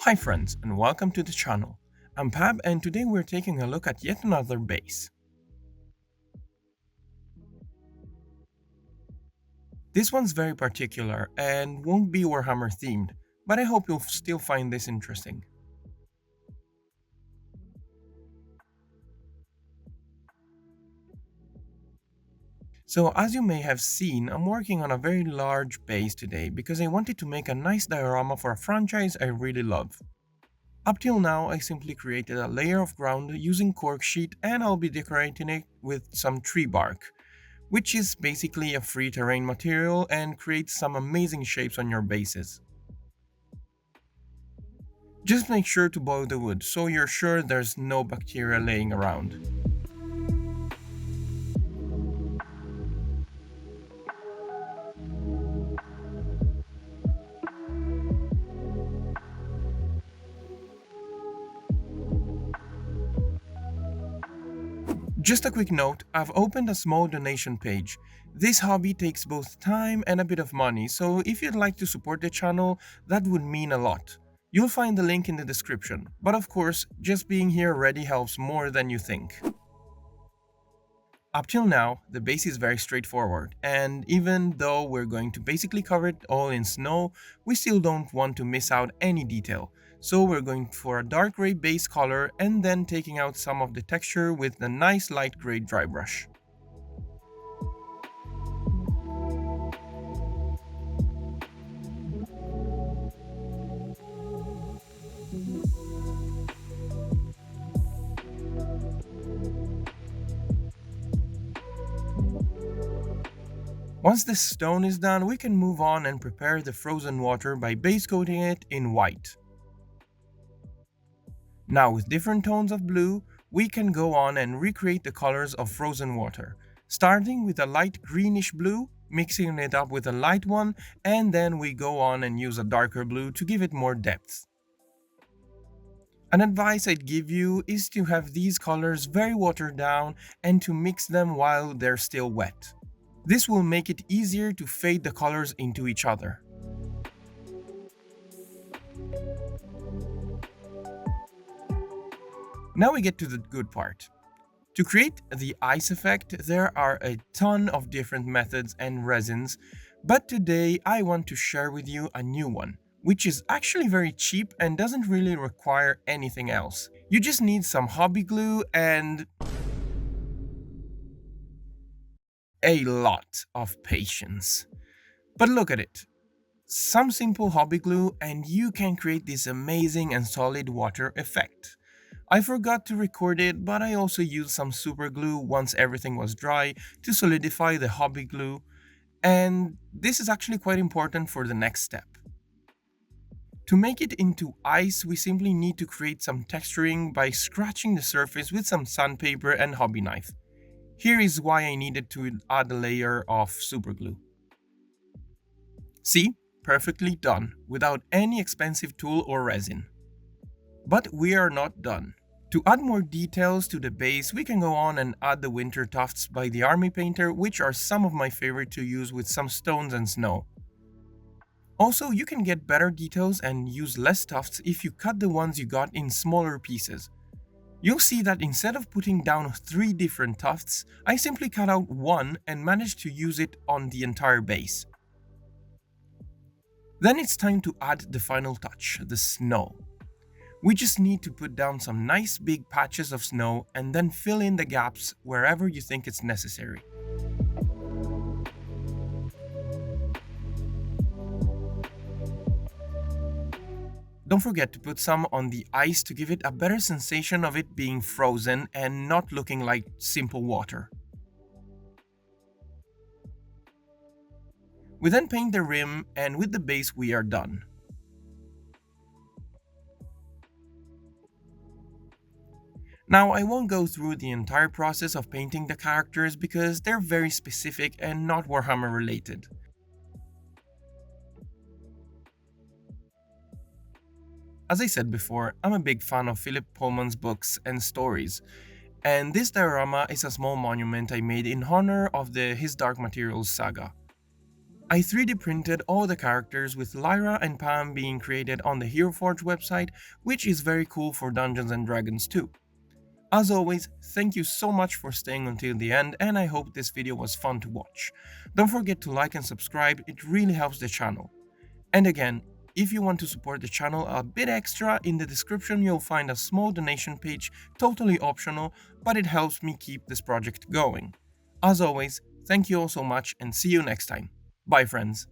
Hi friends, and welcome to the channel. I'm Pab, and today we're taking a look at yet another base. This one's very particular and won't be Warhammer themed, but I hope you'll still find this interesting. So as you may have seen, I'm working on a very large base today because I wanted to make a nice diorama for a franchise I really love. Up till now, I simply created a layer of ground using cork sheet, and I'll be decorating it with some tree bark, which is basically a free terrain material and creates some amazing shapes on your bases. Just make sure to boil the wood so you're sure there's no bacteria laying around. Just a quick note, I've opened a small donation page. This hobby takes both time and a bit of money, so if you'd like to support the channel, that would mean a lot. You'll find the link in the description, but of course, just being here already helps more than you think. Up till now, the base is very straightforward, and even though we're going to basically cover it all in snow, we still don't want to miss out any detail. So we're going for a dark gray base color and then taking out some of the texture with a nice light gray dry brush. Once the stone is done, we can move on and prepare the frozen water by base coating it in white. Now with different tones of blue, we can go on and recreate the colors of frozen water, starting with a light greenish blue, mixing it up with a light one, and then we go on and use a darker blue to give it more depth. An advice I'd give you is to have these colors very watered down and to mix them while they're still wet. This will make it easier to fade the colors into each other. Now we get to the good part. To create the ice effect, there are a ton of different methods and resins, but today I want to share with you a new one, which is actually very cheap and doesn't really require anything else. You just need some hobby glue and a lot of patience. But look at it. Some simple hobby glue and you can create this amazing and solid water effect. I forgot to record it, but I also used some super glue once everything was dry to solidify the hobby glue, and this is actually quite important for the next step. To make it into ice, we simply need to create some texturing by scratching the surface with some sandpaper and hobby knife. Here is why I needed to add a layer of super glue. See? Perfectly done, without any expensive tool or resin. But we are not done. To add more details to the base, we can go on and add the winter tufts by the army painter, which are some of my favorite to use with some stones and snow. Also, you can get better details and use less tufts if you cut the ones you got in smaller pieces. You'll see that instead of putting down 3 different tufts, I simply cut out one and managed to use it on the entire base. Then it's time to add the final touch, the snow. We just need to put down some nice big patches of snow and then fill in the gaps wherever you think it's necessary. Don't forget to put some on the ice to give it a better sensation of it being frozen and not looking like simple water. We then paint the rim, and with the base we are done. Now I won't go through the entire process of painting the characters because they're very specific and not Warhammer related. As I said before, I'm a big fan of Philip Pullman's books and stories, and this diorama is a small monument I made in honor of the His Dark Materials saga. I 3D printed all the characters with Lyra and Pam being created on the Hero Forge website, which is very cool for Dungeons and Dragons too. As always, thank you so much for staying until the end, and I hope this video was fun to watch. Don't forget to like and subscribe, it really helps the channel. And again, if you want to support the channel a bit extra, in the description you'll find a small donation page, totally optional, but it helps me keep this project going. As always, thank you all so much and see you next time. Bye friends.